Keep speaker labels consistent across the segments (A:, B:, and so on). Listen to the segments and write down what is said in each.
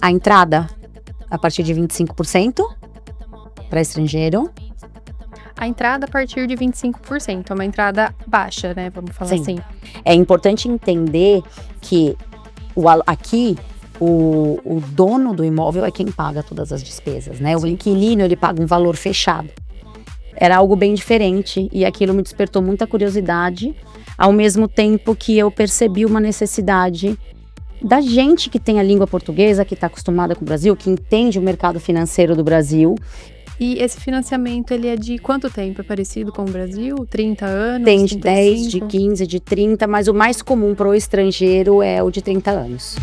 A: A entrada, a partir de 25% para estrangeiro.
B: A entrada a partir de 25%, é uma entrada baixa, né? Vamos falar
A: Sim.
B: assim.
A: É importante entender que aqui o dono do imóvel é quem paga todas as despesas, né? O inquilino, ele paga um valor fechado. Era algo bem diferente e aquilo me despertou muita curiosidade, ao mesmo tempo que eu percebi uma necessidade da gente que tem a língua portuguesa, que está acostumada com o Brasil, que entende o mercado financeiro do Brasil.
B: E esse financiamento, ele é de quanto tempo? É parecido com o Brasil? 30 anos?
A: Tem de 10,
B: 35?
A: de 15, de 30, mas o mais comum para o estrangeiro é o de 30 anos.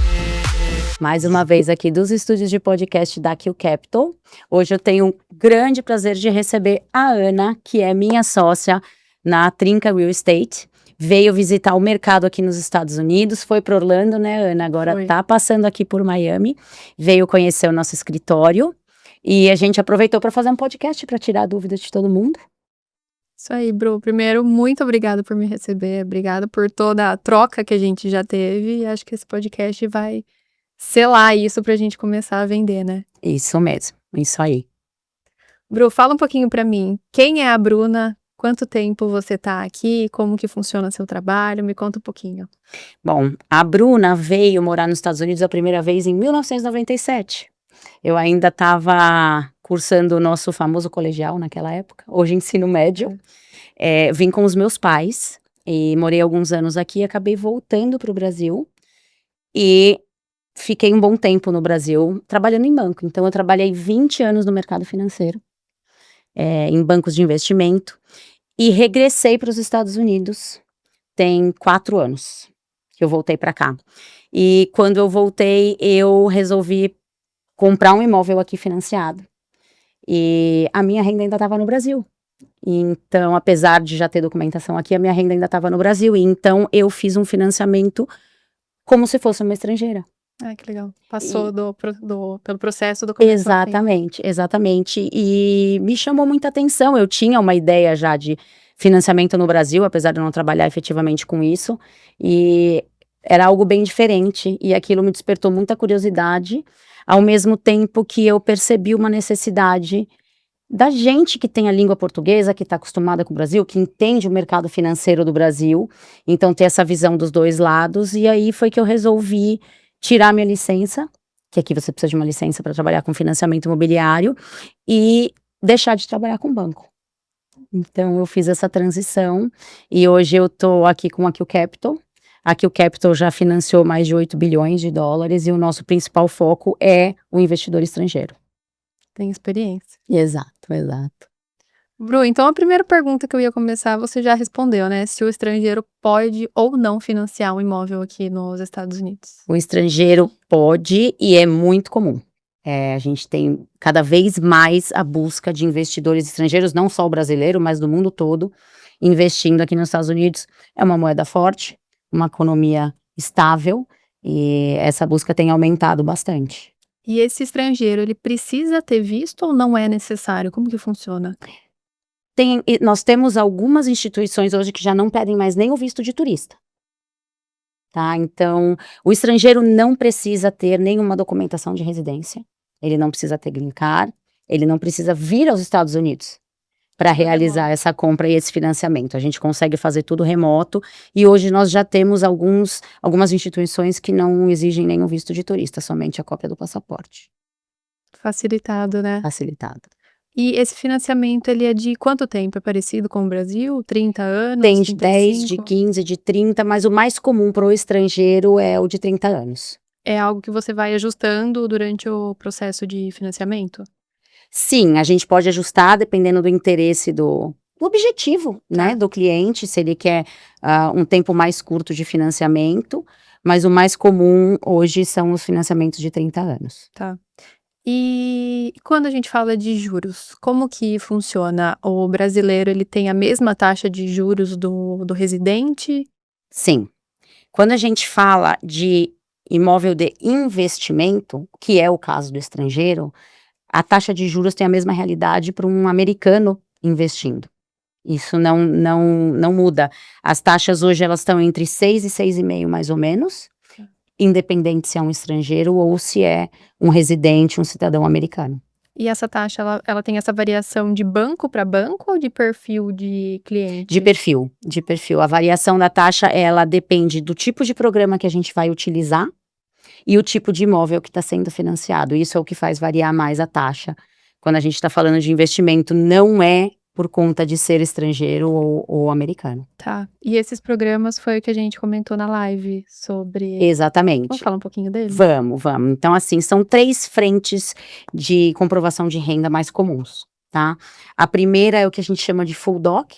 A: Mais uma vez aqui dos estúdios de podcast da Q Capital. Hoje eu tenho um grande prazer de receber a Ana, que é minha sócia na Trinca Real Estate. Veio visitar o mercado aqui nos Estados Unidos, foi para Orlando, né, Ana? Agora está passando aqui por Miami. Veio conhecer o nosso escritório. E a gente aproveitou para fazer um podcast para tirar dúvidas de todo mundo.
B: Isso aí, Bru. Primeiro, muito obrigada por me receber. Obrigada por toda a troca que a gente já teve. E acho que esse podcast vai selar isso pra gente começar a vender, né?
A: Isso mesmo, isso aí.
B: Bru, fala um pouquinho pra mim. Quem é a Bruna? Quanto tempo você tá aqui? Como que funciona seu trabalho? Me conta um pouquinho.
A: Bom, a Bruna veio morar nos Estados Unidos a primeira vez em 1997. Eu ainda estava cursando o nosso famoso colegial naquela época, hoje ensino médio. Vim com os meus pais e morei alguns anos aqui, acabei voltando para o Brasil e fiquei um bom tempo no Brasil trabalhando em banco. Então eu trabalhei 20 anos no mercado financeiro, em bancos de investimento e regressei para os Estados Unidos tem 4 anos que eu voltei para cá. E quando eu voltei, eu resolvi comprar um imóvel aqui financiado. E a minha renda ainda estava no Brasil. Então, apesar de já ter documentação aqui, a minha renda ainda estava no Brasil. E então, eu fiz um financiamento como se fosse uma estrangeira.
B: Ah, que legal. Passou pelo processo do começo ao fim.
A: Exatamente. E me chamou muita atenção. Eu tinha uma ideia já de financiamento no Brasil, apesar de eu não trabalhar efetivamente com isso. E era algo bem diferente. E aquilo me despertou muita curiosidade, ao mesmo tempo que eu percebi uma necessidade da gente que tem a língua portuguesa, que está acostumada com o Brasil, que entende o mercado financeiro do Brasil, então ter essa visão dos dois lados. E aí foi que eu resolvi tirar minha licença, que aqui você precisa de uma licença para trabalhar com financiamento imobiliário, e deixar de trabalhar com banco. Então eu fiz essa transição e hoje eu estou aqui com a Q Capital. A Q Capital já financiou mais de 8 bilhões de dólares e o nosso principal foco é o investidor estrangeiro.
B: Tem experiência.
A: Exato.
B: Bru, então a primeira pergunta que eu ia começar, você já respondeu, né? Se o estrangeiro pode ou não financiar um imóvel aqui nos Estados Unidos.
A: O estrangeiro pode e é muito comum. A gente tem cada vez mais a busca de investidores estrangeiros, não só o brasileiro, mas do mundo todo, investindo aqui nos Estados Unidos. É uma moeda forte, uma economia estável e essa busca tem aumentado bastante.
B: E esse estrangeiro, ele precisa ter visto ou não é necessário? Como que funciona?
A: Nós temos algumas instituições hoje que já não pedem mais nem o visto de turista. Tá? Então, o estrangeiro não precisa ter nenhuma documentação de residência, ele não precisa ter green card, ele não precisa vir aos Estados Unidos para realizar essa compra e esse financiamento. A gente consegue fazer tudo remoto e hoje nós já temos algumas instituições que não exigem nenhum visto de turista, somente a cópia do passaporte.
B: Facilitado, né?
A: Facilitado.
B: E esse financiamento, ele é de quanto tempo? É parecido com o Brasil? 30 anos?
A: Tem de
B: 35?
A: 10, de 15, de 30, mas o mais comum para o estrangeiro é o de 30 anos.
B: É algo que você vai ajustando durante o processo de financiamento?
A: Sim, a gente pode ajustar dependendo do interesse do objetivo, né, do cliente, se ele quer um tempo mais curto de financiamento, mas o mais comum hoje são os financiamentos de 30 anos.
B: Tá. E quando a gente fala de juros, como que funciona? O brasileiro, ele tem a mesma taxa de juros do residente?
A: Sim. Quando a gente fala de imóvel de investimento, que é o caso do estrangeiro, a taxa de juros tem a mesma realidade para um americano investindo. Isso não muda. As taxas hoje elas estão entre 6 e 6,5 mais ou menos. independente se é um estrangeiro ou se é um residente, um cidadão americano.
B: E essa taxa, ela tem essa variação de banco para banco ou de perfil de cliente?
A: De perfil. A variação da taxa, ela depende do tipo de programa que a gente vai utilizar e o tipo de imóvel que está sendo financiado. Isso é o que faz variar mais a taxa. Quando a gente está falando de investimento, não é por conta de ser estrangeiro ou americano.
B: Tá. E esses programas foi o que a gente comentou na live sobre. Vamos
A: Exatamente.
B: falar um pouquinho deles?
A: Vamos. Então, assim, são 3 frentes de comprovação de renda mais comuns, tá? A primeira é o que a gente chama de full doc.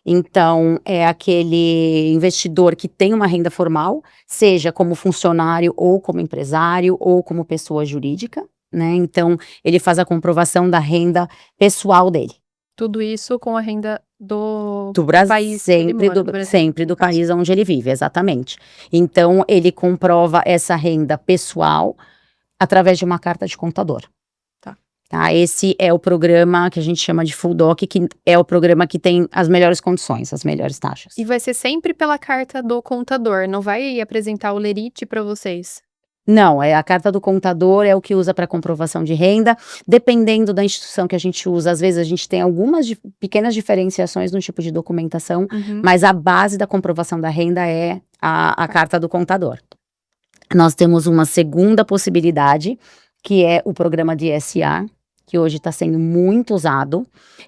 A: Então, é aquele investidor que tem uma renda formal, seja como funcionário ou como empresário ou como pessoa jurídica, né? Então, ele faz a comprovação da renda pessoal dele.
B: Tudo isso com a renda do
A: Do Brasil,
B: país que ele mora, do Brasil,
A: sempre do
B: no caso.
A: país onde ele vive, exatamente. Então, ele comprova essa renda pessoal através de uma carta de contador. Tá? Esse é o programa que a gente chama de Full Doc, que é o programa que tem as melhores condições, as melhores taxas.
B: E vai ser sempre pela carta do contador, não vai apresentar o lerite para vocês?
A: Não, a carta do contador é o que usa para comprovação de renda, dependendo da instituição que a gente usa. Às vezes a gente tem algumas pequenas diferenciações no tipo de documentação, mas a base da comprovação da renda é a carta do contador. Nós temos uma segunda possibilidade, que é o programa de ISA, que hoje está sendo muito usado,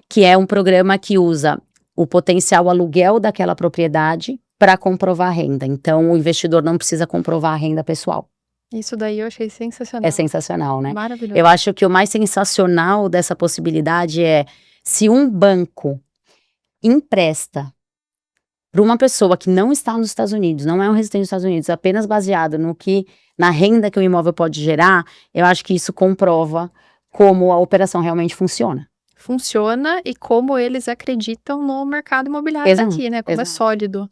A: que é um programa que usa o potencial aluguel daquela propriedade para comprovar a renda. Então, o investidor não precisa comprovar a renda pessoal.
B: Isso daí eu achei sensacional.
A: É sensacional, né?
B: Maravilhoso.
A: Eu acho que o mais sensacional dessa possibilidade é se um banco empresta para uma pessoa que não está nos Estados Unidos, não é um residente dos Estados Unidos, apenas baseado na renda que o imóvel pode gerar, eu acho que isso comprova como a operação realmente funciona.
B: Funciona e como eles acreditam no mercado imobiliário daqui, né? Como é sólido.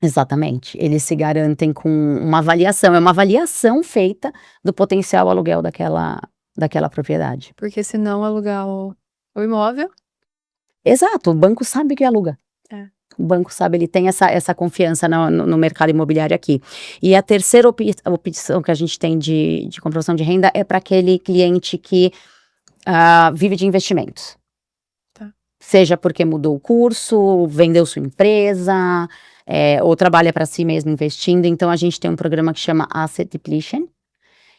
A: Exatamente. Eles se garantem com uma avaliação. É uma avaliação feita do potencial aluguel daquela propriedade.
B: Porque se não alugar o imóvel...
A: Exato. O banco sabe que aluga. O banco sabe, ele tem essa confiança no mercado imobiliário aqui. E a terceira opção que a gente tem de comprovação de renda é para aquele cliente que vive de investimentos.
B: Tá.
A: Seja porque mudou o curso, vendeu sua empresa, ou trabalha para si mesmo investindo. Então, a gente tem um programa que chama Asset Depletion,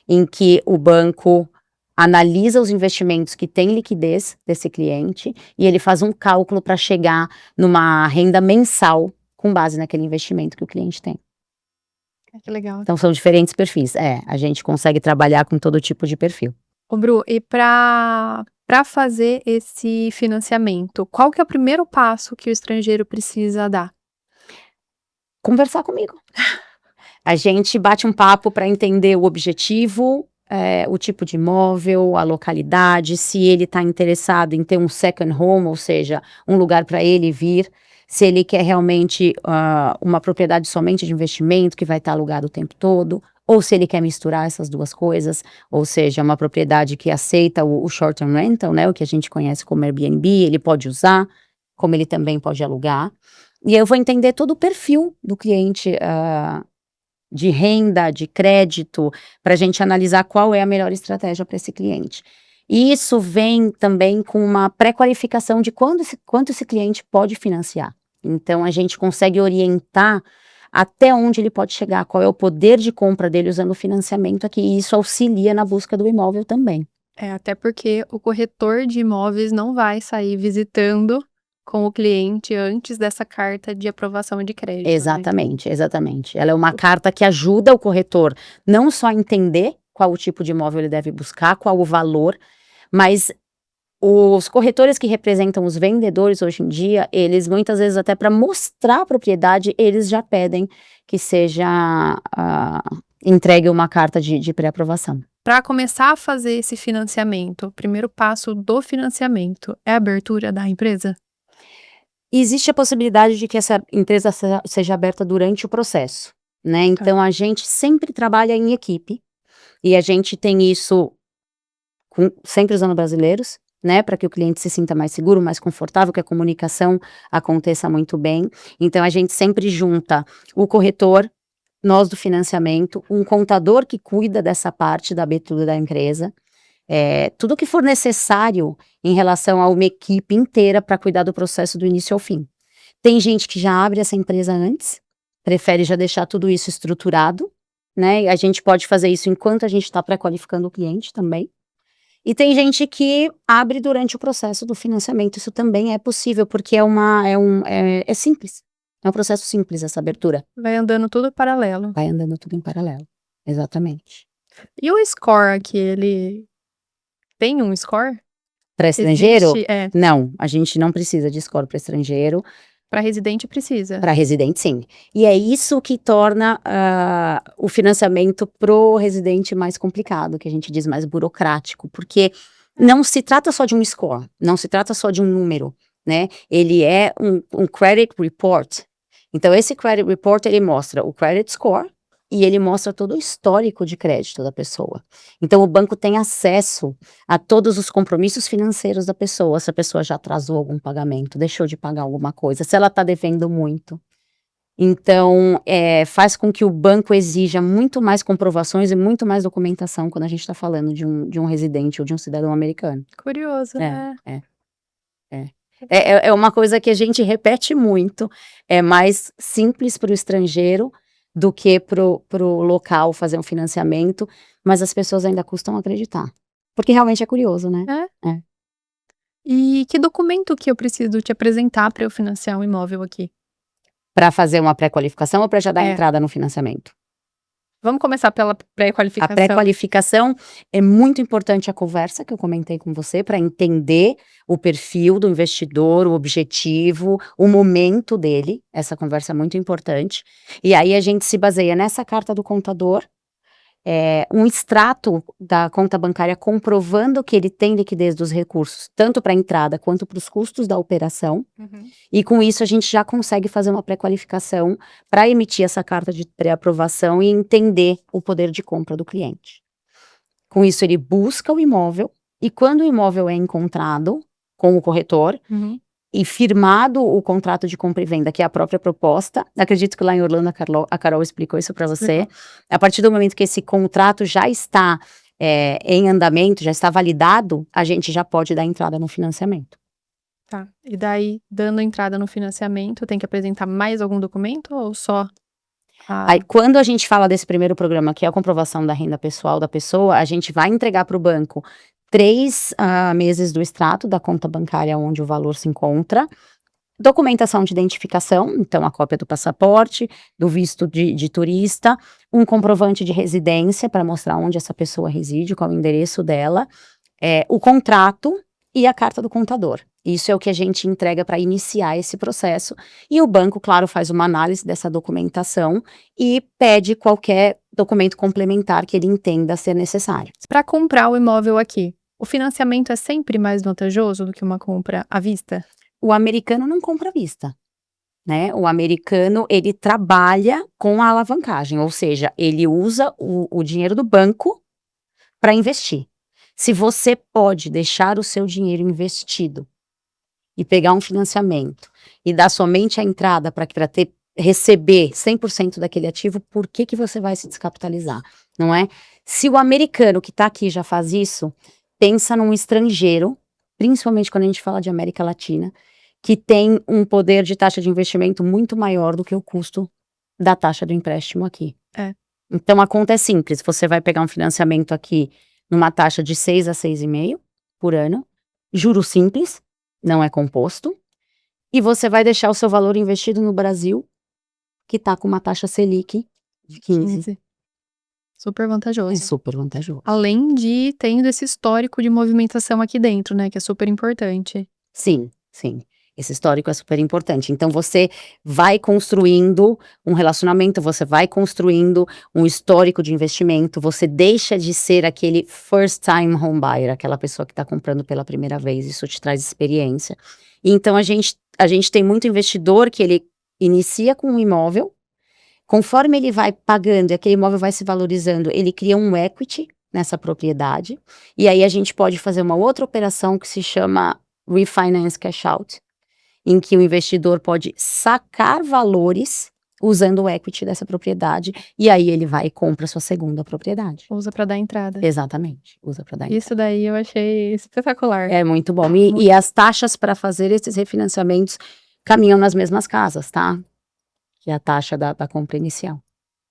A: em que o banco analisa os investimentos que tem liquidez desse cliente e ele faz um cálculo para chegar numa renda mensal com base naquele investimento que o cliente tem.
B: Que legal.
A: Então, são diferentes perfis. A gente consegue trabalhar com todo tipo de perfil.
B: Ô, Bru, e para fazer esse financiamento, qual que é o primeiro passo que o estrangeiro precisa dar?
A: Conversar comigo. A gente bate um papo para entender o objetivo, o tipo de imóvel, a localidade, se ele está interessado em ter um second home, ou seja, um lugar para ele vir, se ele quer realmente uma propriedade somente de investimento que vai estar alugado o tempo todo, ou se ele quer misturar essas duas coisas, ou seja, uma propriedade que aceita o short-term rental, né, o que a gente conhece como Airbnb, ele pode usar, como ele também pode alugar. E eu vou entender todo o perfil do cliente, de renda, de crédito, para a gente analisar qual é a melhor estratégia para esse cliente. E isso vem também com uma pré-qualificação de quanto esse cliente pode financiar. Então, a gente consegue orientar até onde ele pode chegar, qual é o poder de compra dele usando o financiamento aqui, e isso auxilia na busca do imóvel também.
B: Até porque o corretor de imóveis não vai sair visitando com o cliente antes dessa carta de aprovação de crédito.
A: Exatamente, exatamente. Ela é uma carta que ajuda o corretor não só a entender qual o tipo de imóvel ele deve buscar, qual o valor, mas os corretores que representam os vendedores hoje em dia, eles muitas vezes até para mostrar a propriedade, eles já pedem que seja entregue uma carta de pré-aprovação.
B: Para começar a fazer esse financiamento, o primeiro passo do financiamento é a abertura da empresa?
A: Existe a possibilidade de que essa empresa seja aberta durante o processo, né? Então, a gente sempre trabalha em equipe e a gente tem isso sempre usando brasileiros, né? Para que o cliente se sinta mais seguro, mais confortável, que a comunicação aconteça muito bem. Então, a gente sempre junta o corretor nós do financiamento, um contador que cuida dessa parte da abertura da empresa, tudo que for necessário em relação a uma equipe inteira para cuidar do processo do início ao fim. Tem gente que já abre essa empresa antes, prefere já deixar tudo isso estruturado, né? E a gente pode fazer isso enquanto a gente está pré-qualificando o cliente também. E tem gente que abre durante o processo do financiamento, isso também é possível, porque é simples. É um processo simples essa abertura.
B: Vai andando tudo paralelo.
A: Vai andando tudo em paralelo, exatamente.
B: E o score aqui, ele tem um score?
A: Para estrangeiro?
B: Existe?
A: Não, a gente não precisa de score para estrangeiro.
B: Para residente precisa.
A: Para residente, sim. E é isso que torna o financiamento pro residente mais complicado, que a gente diz mais burocrático, porque não se trata só de um score, não se trata só de um número, né? Ele é um credit report. Então, esse credit report, ele mostra o credit score e ele mostra todo o histórico de crédito da pessoa. Então, o banco tem acesso a todos os compromissos financeiros da pessoa, se a pessoa já atrasou algum pagamento, deixou de pagar alguma coisa, se ela está devendo muito. Então, faz com que o banco exija muito mais comprovações e muito mais documentação quando a gente está falando de um residente ou de um cidadão americano.
B: Curioso, né?
A: É uma coisa que a gente repete muito, é mais simples para o estrangeiro do que pro local fazer um financiamento, mas as pessoas ainda custam acreditar, porque realmente é curioso, né?
B: E que documento que eu preciso te apresentar para eu financiar um imóvel aqui?
A: Para fazer uma pré-qualificação ou para já dar entrada no financiamento?
B: Vamos começar pela pré-qualificação.
A: A pré-qualificação é muito importante a conversa que eu comentei com você para entender o perfil do investidor, o objetivo, o momento dele. Essa conversa é muito importante. E aí a gente se baseia nessa carta do contador, um extrato da conta bancária comprovando que ele tem liquidez dos recursos, tanto para a entrada quanto para os custos da operação. E com isso a gente já consegue fazer uma pré-qualificação para emitir essa carta de pré-aprovação e entender o poder de compra do cliente. Com isso ele busca o imóvel e quando o imóvel é encontrado com o corretor e firmado o contrato de compra e venda, que é a própria proposta, acredito que lá em Orlando a Carol explicou isso para você, a partir do momento que esse contrato já está em andamento, já está validado, a gente já pode dar entrada no financiamento.
B: Tá, e daí, dando entrada no financiamento, tem que apresentar mais algum documento ou só?
A: Aí, quando a gente fala desse primeiro programa, que é a comprovação da renda pessoal da pessoa, a gente vai entregar para o banco 3 meses do extrato da conta bancária onde o valor se encontra, documentação de identificação, então a cópia do passaporte, do visto de turista, um comprovante de residência para mostrar onde essa pessoa reside, qual é o endereço dela, o contrato e a carta do contador. Isso é o que a gente entrega para iniciar esse processo e o banco, claro, faz uma análise dessa documentação e pede qualquer documento complementar que ele entenda ser necessário.
B: Para comprar o imóvel aqui, o financiamento é sempre mais vantajoso do que uma compra à vista?
A: O americano não compra à vista, né? O americano, ele trabalha com a alavancagem, ou seja, ele usa o dinheiro do banco para investir. Se você pode deixar o seu dinheiro investido e pegar um financiamento e dar somente a entrada para receber 100% daquele ativo, por que você vai se descapitalizar, não é? Se o americano que está aqui já faz isso, pensa num estrangeiro, principalmente quando a gente fala de América Latina, que tem um poder de taxa de investimento muito maior do que o custo da taxa do empréstimo aqui. Então a conta é simples, você vai pegar um financiamento aqui numa taxa de 6 a 6,5 por ano, juro simples, não é composto, e você vai deixar o seu valor investido no Brasil, que está com uma taxa Selic de 15.
B: Super vantajoso.
A: É super vantajoso.
B: Além de tendo esse histórico de movimentação aqui dentro, né, que é super importante.
A: Sim, sim. Esse histórico é super importante. Então, você vai construindo um relacionamento, você vai construindo um histórico de investimento, você deixa de ser aquele first time home buyer, aquela pessoa que está comprando pela primeira vez, isso te traz experiência. Então, a gente tem muito investidor que ele inicia com um imóvel, conforme ele vai pagando e aquele imóvel vai se valorizando, ele cria um equity nessa propriedade, e aí a gente pode fazer uma outra operação que se chama refinance cash out, em que o investidor pode sacar valores usando o equity dessa propriedade, e aí ele vai e compra a sua segunda propriedade.
B: Usa para dar entrada.
A: Exatamente, usa para dar entrada.
B: Isso daí eu achei espetacular.
A: É muito bom. E as taxas para fazer esses refinanciamentos caminham nas mesmas casas, tá? Que é a taxa da compra inicial.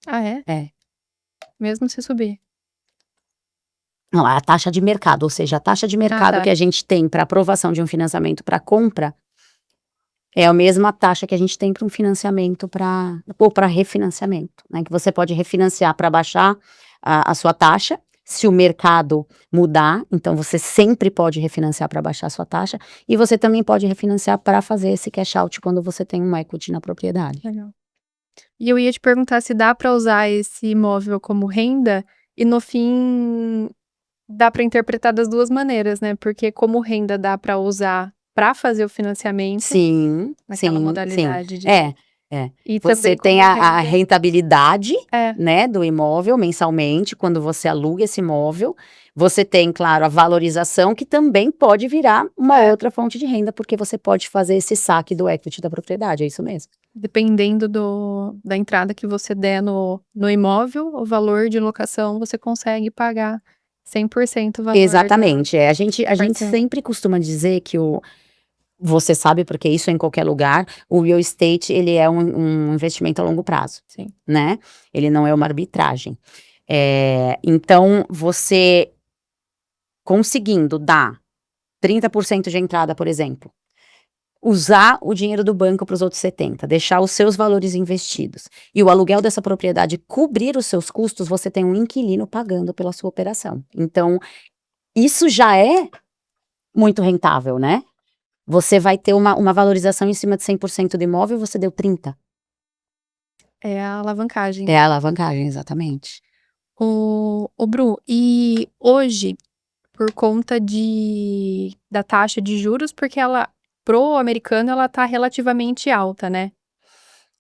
B: Ah, é?
A: É.
B: Mesmo se subir.
A: Não, a taxa de mercado, ou seja, a taxa de mercado
B: tá.
A: que a gente tem para aprovação de um financiamento para compra é a mesma taxa que a gente tem para um financiamento ou para refinanciamento, né? Que você pode refinanciar para baixar a sua taxa, se o mercado mudar, então você sempre pode refinanciar para baixar a sua taxa, e você também pode refinanciar para fazer esse cash out quando você tem um equity na propriedade.
B: Legal. E eu ia te perguntar se dá para usar esse imóvel como renda, e no fim dá para interpretar das duas maneiras, né? Porque como renda dá para usar para fazer o financiamento.
A: Sim,
B: naquela
A: sim,
B: modalidade
A: sim.
B: de. E
A: Você
B: também
A: tem
B: como
A: a
B: renda.
A: rentabilidade,
B: É.
A: né, do imóvel mensalmente, quando você aluga esse imóvel. Você tem, claro, a valorização, que também pode virar uma outra fonte de renda, porque você pode fazer esse saque do equity da propriedade, é isso mesmo.
B: Dependendo da entrada que você der no imóvel, o valor de locação você consegue pagar 100% o valor.
A: Exatamente. A gente
B: parcela.
A: sempre costuma dizer que você sabe, porque isso é em qualquer lugar, o real estate, ele é um investimento a longo prazo.
B: Sim.
A: Né? Ele não é uma arbitragem. Então, você conseguindo dar 30% de entrada, por exemplo, usar o dinheiro do banco para os outros 70%, deixar os seus valores investidos e o aluguel dessa propriedade cobrir os seus custos, você tem um inquilino pagando pela sua operação. Então, isso já é muito rentável, né? Você vai ter uma valorização em cima de 100% do imóvel, você deu 30%.
B: É a alavancagem.
A: É a alavancagem, exatamente.
B: O Bru, e hoje, por conta da taxa de juros, porque ela, pro americano, ela tá relativamente alta, né?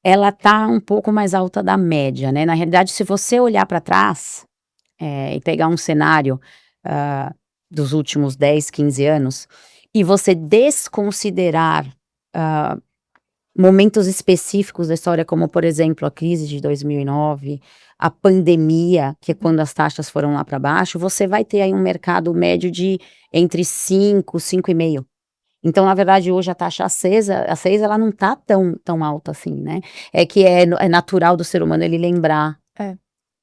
A: Ela tá um pouco mais alta da média, né? Na realidade, se você olhar para trás e pegar um cenário dos últimos 10, 15 anos, e você desconsiderar momentos específicos da história, como, por exemplo, a crise de 2009, a pandemia, que é quando as taxas foram lá para baixo, você vai ter aí um mercado médio de entre 5, 5,5. Então, na verdade, hoje a taxa A6 ela não tá tão alta assim, né? É que é natural do ser humano ele lembrar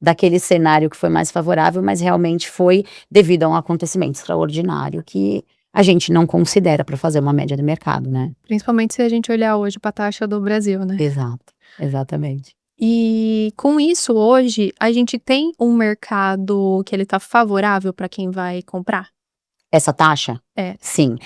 A: daquele cenário que foi mais favorável, mas realmente foi devido a um acontecimento extraordinário que a gente não considera para fazer uma média de mercado, né?
B: Principalmente se a gente olhar hoje para a taxa do Brasil, né?
A: Exato, exatamente.
B: E com isso, hoje, a gente tem um mercado que ele tá favorável para quem vai comprar?
A: Essa taxa? Sim.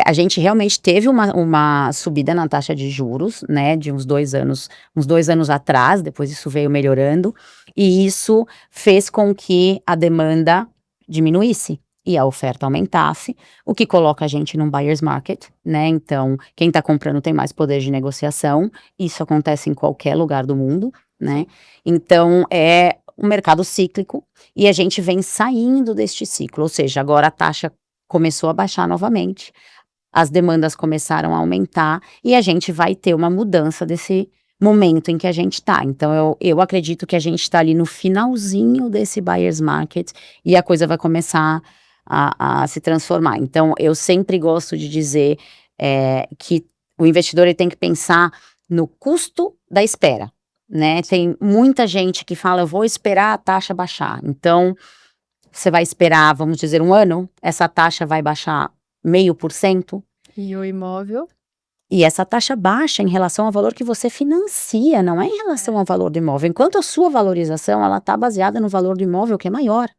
A: A gente realmente teve uma subida na taxa de juros, né, de uns 2 anos atrás, depois isso veio melhorando, e isso fez com que a demanda diminuísse e a oferta aumentasse, o que coloca a gente num buyer's market, né, então quem tá comprando tem mais poder de negociação, isso acontece em qualquer lugar do mundo, né, então é um mercado cíclico e a gente vem saindo deste ciclo, ou seja, agora a taxa começou a baixar novamente, as demandas começaram a aumentar e a gente vai ter uma mudança desse momento em que a gente está. Então, eu acredito que a gente está ali no finalzinho desse buyer's market e a coisa vai começar a se transformar. Então, eu sempre gosto de dizer que o investidor ele tem que pensar no custo da espera, né? Tem muita gente que fala, eu vou esperar a taxa baixar. Então, você vai esperar, vamos dizer, 1 ano, essa taxa vai baixar 0,5%.
B: E o imóvel?
A: E essa taxa baixa em relação ao valor que você financia, não é em relação ao valor do imóvel. Enquanto a sua valorização, ela está baseada no valor do imóvel, que é maior,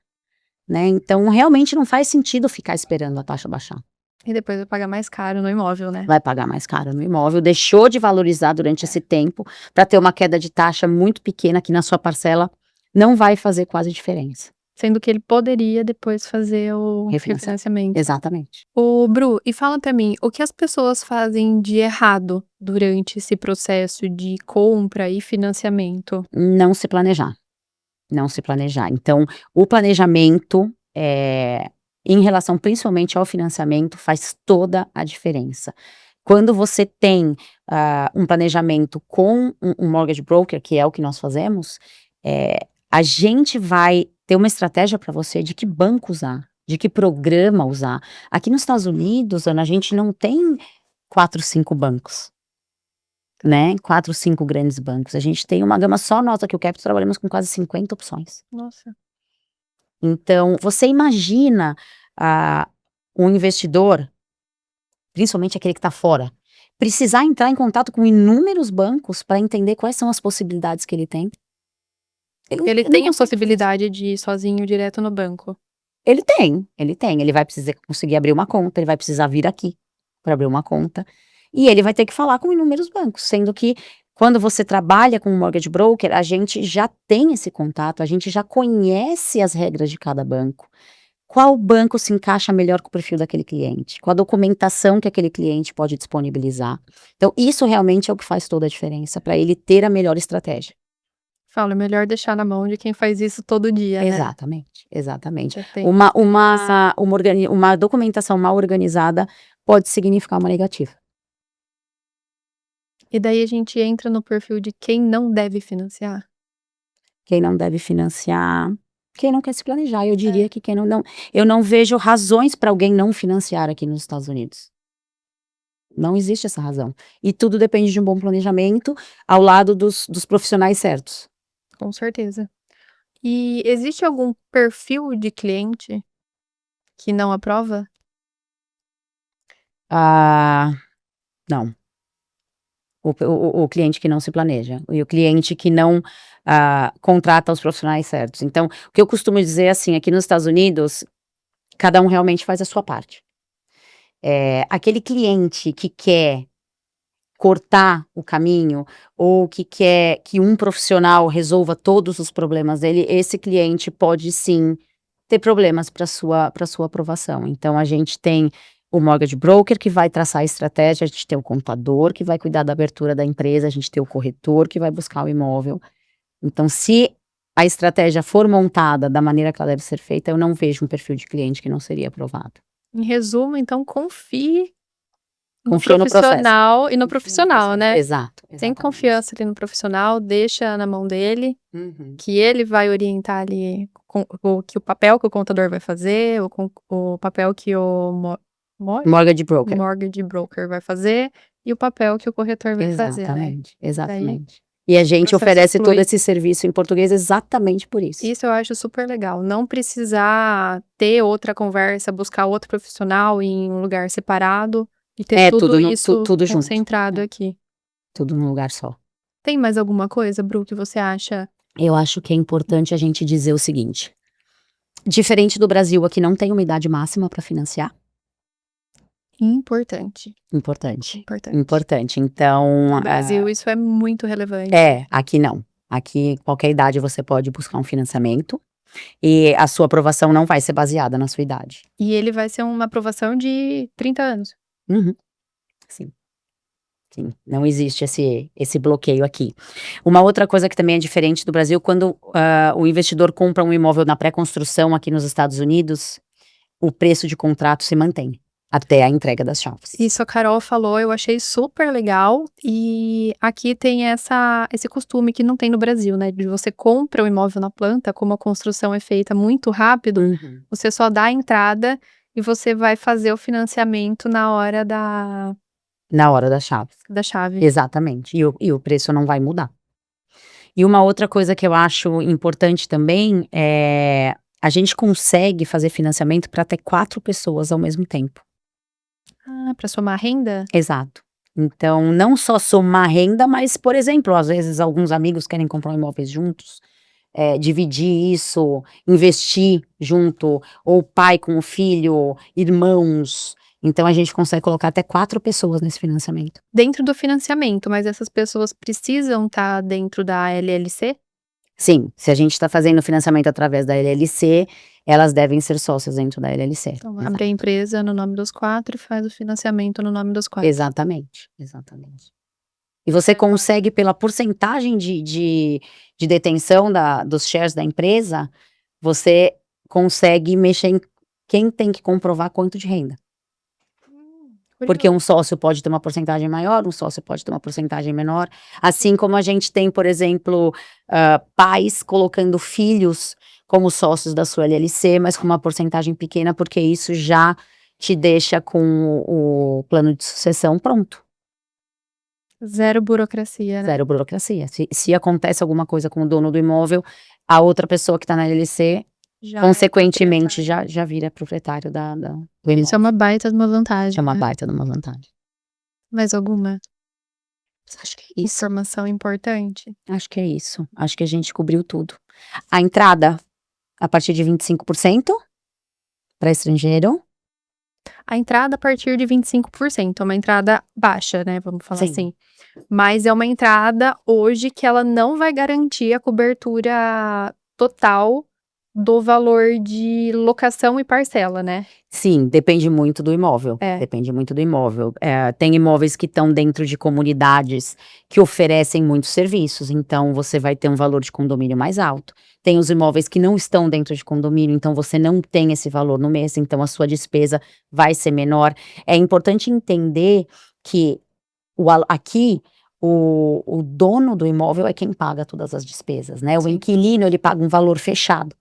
A: né? Então, realmente não faz sentido ficar esperando a taxa baixar.
B: E depois vai pagar mais caro no imóvel, né?
A: Vai pagar mais caro no imóvel, deixou de valorizar durante esse tempo, para ter uma queda de taxa muito pequena, que na sua parcela não vai fazer quase diferença.
B: Sendo que ele poderia depois fazer o refinanciamento.
A: Exatamente.
B: O Bru, e fala pra mim, o que as pessoas fazem de errado durante esse processo de compra e financiamento?
A: Não se planejar. Não se planejar. Então, o planejamento, em relação principalmente ao financiamento, faz toda a diferença. Quando você tem um planejamento com um mortgage broker, que é o que nós fazemos, a gente vai ter uma estratégia para você de que banco usar, de que programa usar. Aqui nos Estados Unidos, Ana, a gente não tem 4, 5 bancos, né? 4, 5 grandes bancos. A gente tem uma gama só nossa, que o Capital trabalhamos com quase 50 opções.
B: Nossa.
A: Então, você imagina um investidor, principalmente aquele que está fora, precisar entrar em contato com inúmeros bancos para entender quais são as possibilidades que ele tem.
B: Ele
A: não
B: tem a
A: consegue.
B: possibilidade de ir sozinho direto no banco.
A: Ele tem. Ele vai precisar conseguir abrir uma conta, ele vai precisar vir aqui para abrir uma conta, e ele vai ter que falar com inúmeros bancos, sendo que quando você trabalha com um mortgage broker, a gente já tem esse contato, a gente já conhece as regras de cada banco. Qual banco se encaixa melhor com o perfil daquele cliente? Qual a documentação que aquele cliente pode disponibilizar? Então, isso realmente é o que faz toda a diferença para ele ter a melhor estratégia.
B: Falo, é melhor deixar na mão de quem faz isso todo dia, né?
A: Exatamente.
B: Já tem
A: Uma documentação mal organizada pode significar uma negativa.
B: E daí a gente entra no perfil de quem não deve financiar.
A: Quem não deve financiar, quem não quer se planejar. Eu diria que quem não. Eu não vejo razões para alguém não financiar aqui nos Estados Unidos. Não existe essa razão. E tudo depende de um bom planejamento ao lado dos profissionais certos.
B: Com certeza. E existe algum perfil de cliente que não aprova?
A: Não. O cliente que não se planeja. E o cliente que não contrata os profissionais certos. Então, o que eu costumo dizer assim, aqui nos Estados Unidos, cada um realmente faz a sua parte. Aquele cliente que quer cortar o caminho, ou que quer que um profissional resolva todos os problemas dele, esse cliente pode sim ter problemas para sua aprovação. Então, a gente tem o mortgage broker que vai traçar a estratégia, a gente tem o contador que vai cuidar da abertura da empresa, a gente tem o corretor que vai buscar o imóvel. Então, se a estratégia for montada da maneira que ela deve ser feita, eu não vejo um perfil de cliente que não seria aprovado.
B: Em resumo, então, confie no
A: Confia no processo.
B: profissional e no profissional, né?
A: Exato.
B: Tem
A: exatamente.
B: confiança ali no profissional, deixa na mão dele,
A: Uhum.
B: que ele vai orientar ali o papel que o contador vai fazer, o papel que o
A: Mortgage broker.
B: mortgage broker vai fazer e o papel que o corretor vai fazer, né?
A: Exatamente. E a gente
B: processo
A: oferece
B: flui.
A: todo esse serviço em português exatamente por isso.
B: Isso eu acho super legal. Não precisar ter outra conversa, buscar outro profissional em um lugar separado e ter tudo isso
A: tudo junto.
B: concentrado aqui.
A: Tudo num lugar só.
B: Tem mais alguma coisa, Bru, que você acha?
A: Eu acho que é importante a gente dizer o seguinte: diferente do Brasil, aqui não tem uma idade máxima para financiar.
B: Importante.
A: Importante. Então,
B: No Brasil, isso é muito relevante.
A: aqui não. Aqui, qualquer idade você pode buscar um financiamento e a sua aprovação não vai ser baseada na sua idade.
B: E ele vai ser uma aprovação de 30 anos.
A: Uhum. Sim, não existe esse bloqueio aqui. Uma outra coisa que também é diferente do Brasil, quando o investidor compra um imóvel na pré-construção aqui nos Estados Unidos, o preço de contrato se mantém até a entrega das chaves.
B: Isso a Carol falou, eu achei super legal. E aqui tem esse costume que não tem no Brasil, né? De você compra o imóvel na planta, como a construção é feita muito rápido, você só dá a entrada e você vai fazer o financiamento na hora da chave.
A: Exatamente. E o preço não vai mudar. E uma outra coisa que eu acho importante também é a gente consegue fazer financiamento para até 4 pessoas ao mesmo tempo.
B: Para somar renda?
A: Exato. Então, não só somar renda, mas, por exemplo, às vezes alguns amigos querem comprar um imóvel juntos, dividir isso, investir junto, ou pai com o filho, irmãos. Então, a gente consegue colocar até 4 pessoas nesse financiamento.
B: Dentro do financiamento, mas essas pessoas precisam estar dentro da LLC?
A: Sim, se a gente está fazendo financiamento através da LLC, elas devem ser sócias dentro da LLC.
B: Então, abre a empresa no nome dos 4 e faz o financiamento no nome dos 4.
A: Exatamente. E você consegue, pela porcentagem de detenção dos shares da empresa, você consegue mexer em quem tem que comprovar quanto de renda. Porque um sócio pode ter uma porcentagem maior, um sócio pode ter uma porcentagem menor. Assim como a gente tem, por exemplo, pais colocando filhos como sócios da sua LLC, mas com uma porcentagem pequena, porque isso já te deixa com o plano de sucessão pronto.
B: Zero burocracia, né?
A: Zero burocracia. Se acontece alguma coisa com o dono do imóvel, a outra pessoa que está na LLC,
B: Já
A: consequentemente,
B: é proprietário.
A: já vira proprietário do
B: Isso é
A: imóvel.
B: uma baita de uma vantagem,
A: Isso é uma
B: né?
A: baita de uma vantagem.
B: Mais alguma
A: Acho que é isso.
B: informação importante?
A: Acho que é isso. Acho que a gente cobriu tudo. A entrada, a partir de 25% para estrangeiro.
B: A entrada a partir de 25%, é uma entrada baixa, né, vamos falar
A: Sim.
B: assim. Mas é uma entrada hoje que ela não vai garantir a cobertura total do valor de locação e parcela, né?
A: Sim, depende muito do imóvel.
B: É.
A: Depende muito do imóvel. Tem imóveis que estão dentro de comunidades que oferecem muitos serviços, então você vai ter um valor de condomínio mais alto. Tem os imóveis que não estão dentro de condomínio, então você não tem esse valor no mês, então a sua despesa vai ser menor. É importante entender que aqui o dono do imóvel é quem paga todas as despesas, né? O
B: Sim.
A: inquilino, ele paga um valor fechado.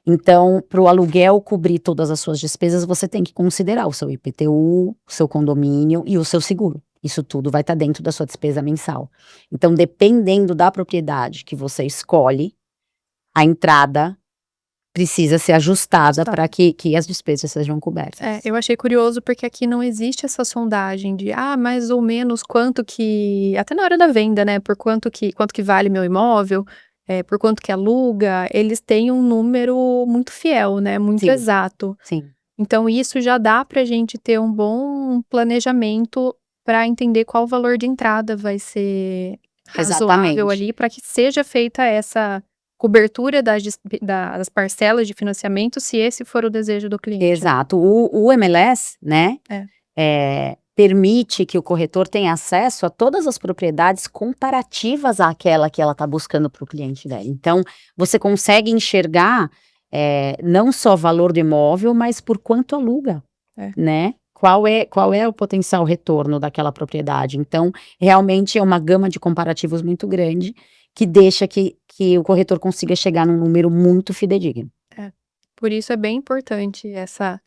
A: Então, para o aluguel cobrir todas as suas despesas, você tem que considerar o seu IPTU, o seu condomínio e o seu seguro. Isso tudo vai estar dentro da sua despesa mensal. Então, dependendo da propriedade que você escolhe, a entrada precisa ser ajustada para que as despesas sejam cobertas.
B: Eu achei curioso porque aqui não existe essa sondagem de, mais ou menos quanto que, até na hora da venda, né, por quanto que vale meu imóvel, por quanto que aluga, eles têm um número muito fiel, né, muito
A: Sim.
B: exato.
A: Sim.
B: Então isso já dá pra gente ter um bom planejamento para entender qual o valor de entrada vai ser razoável
A: Exatamente.
B: ali para que seja feita essa cobertura das parcelas de financiamento, se esse for o desejo do cliente.
A: Exato. O MLS, né, permite que o corretor tenha acesso a todas as propriedades comparativas àquela que ela está buscando para o cliente dela. Então, você consegue enxergar não só o valor do imóvel, mas por quanto aluga, né? Qual é o potencial retorno daquela propriedade. Então, realmente é uma gama de comparativos muito grande que deixa que o corretor consiga chegar num número muito fidedigno.
B: Por isso é bem importante essa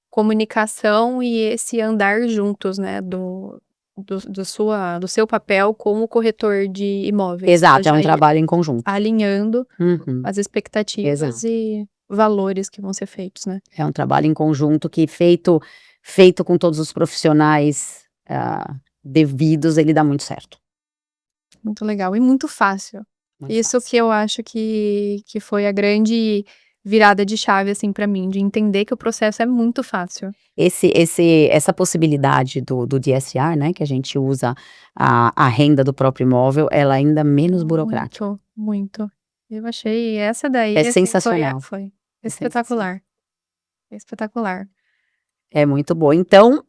B: comunicação e esse andar juntos, né, do seu papel como corretor de imóveis.
A: Exato, é um
B: Já ir
A: trabalho em conjunto.
B: alinhando
A: Uhum.
B: as expectativas
A: Exato.
B: e valores que vão ser feitos, né?
A: É um trabalho em conjunto que feito com todos os profissionais devidos, ele dá muito certo.
B: Muito legal e muito fácil.
A: Muito
B: Isso
A: fácil.
B: que eu acho que foi a grande virada de chave, assim, pra mim, de entender que o processo é muito fácil.
A: Essa possibilidade do DSR, né, que a gente usa a renda do próprio imóvel, ela é ainda menos burocrática.
B: Muito, muito. Eu achei essa daí,
A: É
B: assim,
A: sensacional.
B: foi
A: É
B: espetacular. Espetacular.
A: É muito boa. Então,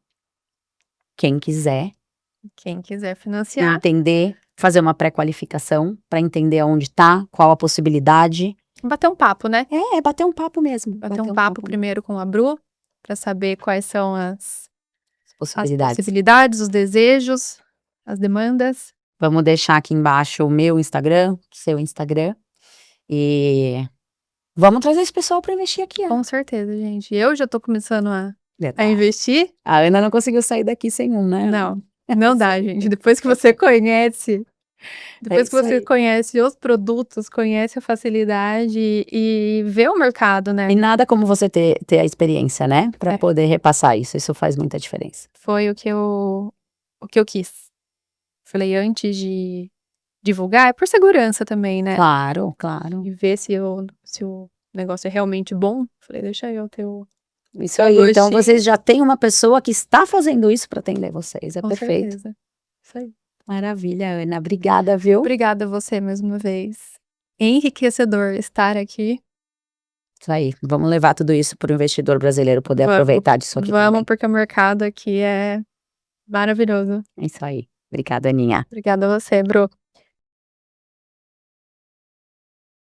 A: quem quiser
B: Quem quiser financiar,
A: entender, fazer uma pré-qualificação para entender aonde está, qual a possibilidade.
B: bater um papo, né?
A: É bater um papo mesmo.
B: Bater um papo primeiro com a Bru, pra saber quais são as possibilidades, os desejos, as demandas.
A: Vamos deixar aqui embaixo o meu Instagram, o seu Instagram. E vamos trazer esse pessoal para investir aqui.
B: Com certeza, gente. Eu já tô começando a
A: Verdade.
B: investir.
A: A Ana não conseguiu sair daqui sem um, né?
B: Não dá, gente. Depois que você conhece,
A: isso aí.
B: conhece os produtos, conhece a facilidade e vê o mercado, né?
A: E nada como você ter a experiência, né? Para poder repassar isso. Isso faz muita diferença.
B: Foi o que eu quis. Falei, antes de divulgar, é por segurança também, né?
A: Claro, claro.
B: E ver se o negócio é realmente bom. Falei, deixa eu ter o
A: Isso aí. Então, vocês já têm uma pessoa que está fazendo isso para atender vocês. É perfeito.
B: Certeza. Isso aí.
A: Maravilha, Ana. Obrigada, viu?
B: Obrigada a você mais uma vez. Enriquecedor estar aqui.
A: Isso aí. Vamos levar tudo isso para o investidor brasileiro poder aproveitar disso aqui.
B: Vamos, porque o mercado aqui é maravilhoso.
A: É isso aí. Obrigada, Aninha.
B: Obrigada a você, Bru.